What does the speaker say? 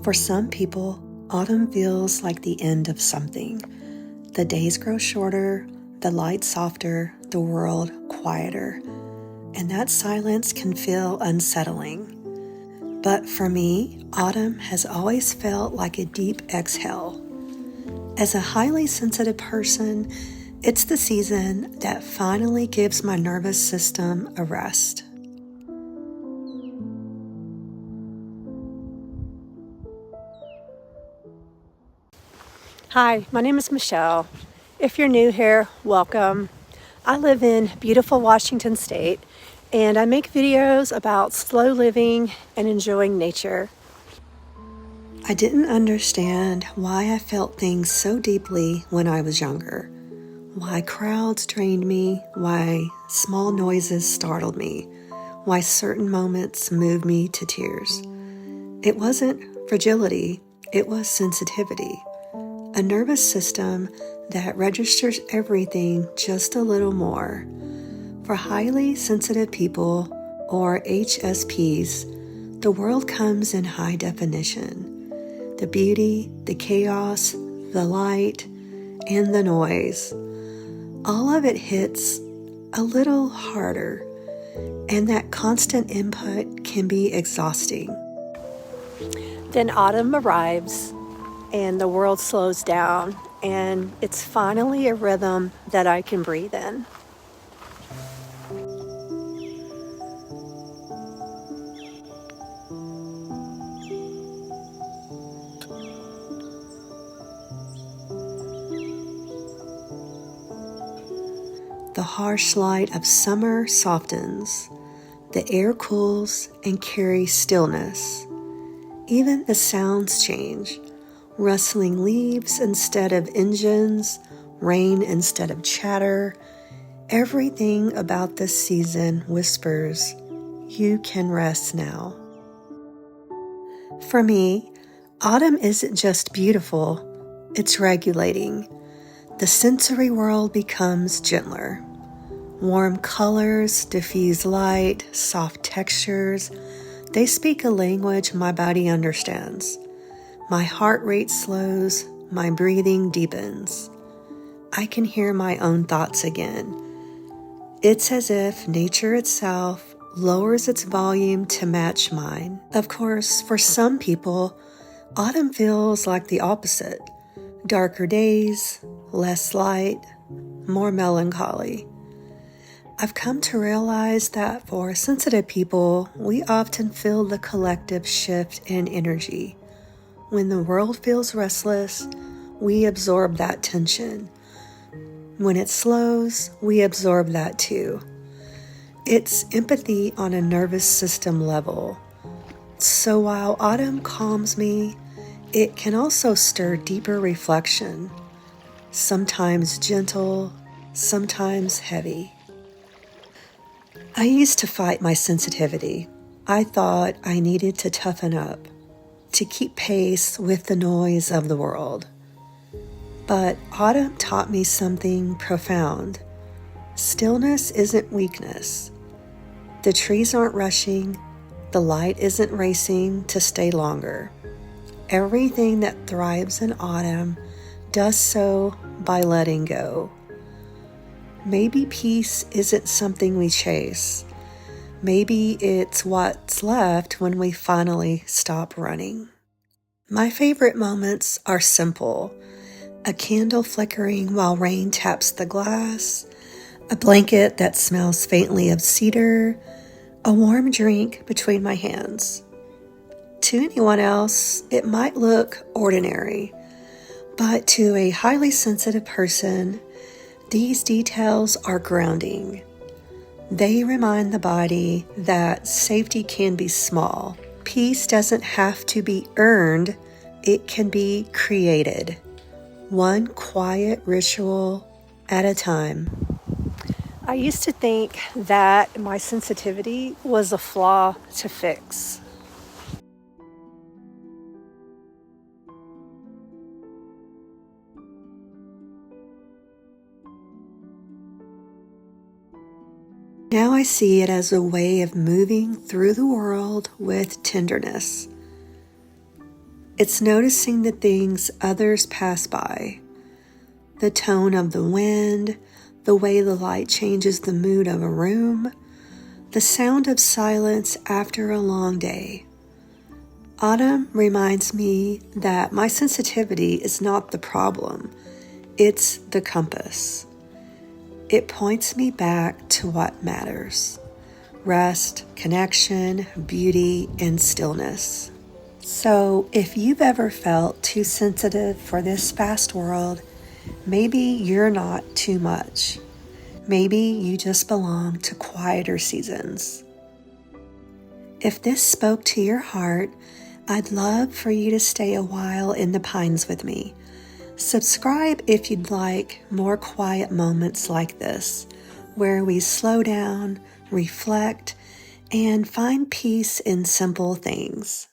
For some people, autumn feels like the end of something. The days grow shorter, the light softer, the world quieter, and that silence can feel unsettling. But for me, autumn has always felt like a deep exhale. As a highly sensitive person, it's the season that finally gives my nervous system a rest. Hi, my name is Michelle. If you're new here, welcome. I live in beautiful Washington State, and I make videos about slow living and enjoying nature. I didn't understand why I felt things so deeply when I was younger. Why crowds drained me, why small noises startled me, why certain moments moved me to tears. It wasn't fragility, it was sensitivity. A nervous system that registers everything just a little more. For highly sensitive people, or HSPs, the world comes in high definition. The beauty, the chaos, the light, and the noise. All of it hits a little harder, and that constant input can be exhausting. Then autumn arrives, and the world slows down, and it's finally a rhythm that I can breathe in. The harsh light of summer softens, the air cools and carries stillness. Even the sounds change. Rustling leaves instead of engines, rain instead of chatter. Everything about this season whispers, "You can rest now." For me, autumn isn't just beautiful, it's regulating. The sensory world becomes gentler. Warm colors, diffuse light, soft textures, they speak a language my body understands. My heart rate slows, my breathing deepens. I can hear my own thoughts again. It's as if nature itself lowers its volume to match mine. Of course, for some people, autumn feels like the opposite. Darker days, less light, more melancholy. I've come to realize that for sensitive people, we often feel the collective shift in energy. When the world feels restless, we absorb that tension. When it slows, we absorb that too. It's empathy on a nervous system level. So while autumn calms me, it can also stir deeper reflection, sometimes gentle, sometimes heavy. I used to fight my sensitivity. I thought I needed to toughen up, to keep pace with the noise of the world. But autumn taught me something profound. Stillness isn't weakness. The trees aren't rushing. The light isn't racing to stay longer. Everything that thrives in autumn does so by letting go. Maybe peace isn't something we chase. Maybe it's what's left when we finally stop running. My favorite moments are simple. A candle flickering while rain taps the glass, a blanket that smells faintly of cedar, a warm drink between my hands. To anyone else, it might look ordinary, but to a highly sensitive person, these details are grounding. They remind the body that safety can be small. Peace doesn't have to be earned, it can be created. One quiet ritual at a time. I used to think that my sensitivity was a flaw to fix. Now I see it as a way of moving through the world with tenderness. It's noticing the things others pass by, the tone of the wind, the way the light changes the mood of a room, the sound of silence after a long day. Autumn reminds me that my sensitivity is not the problem, it's the compass. It points me back to what matters: rest, connection, beauty, and stillness. So, if you've ever felt too sensitive for this fast world, maybe you're not too much. Maybe you just belong to quieter seasons. If this spoke to your heart, I'd love for you to stay a while in the pines with me. Subscribe if you'd like more quiet moments like this, where we slow down, reflect, and find peace in simple things.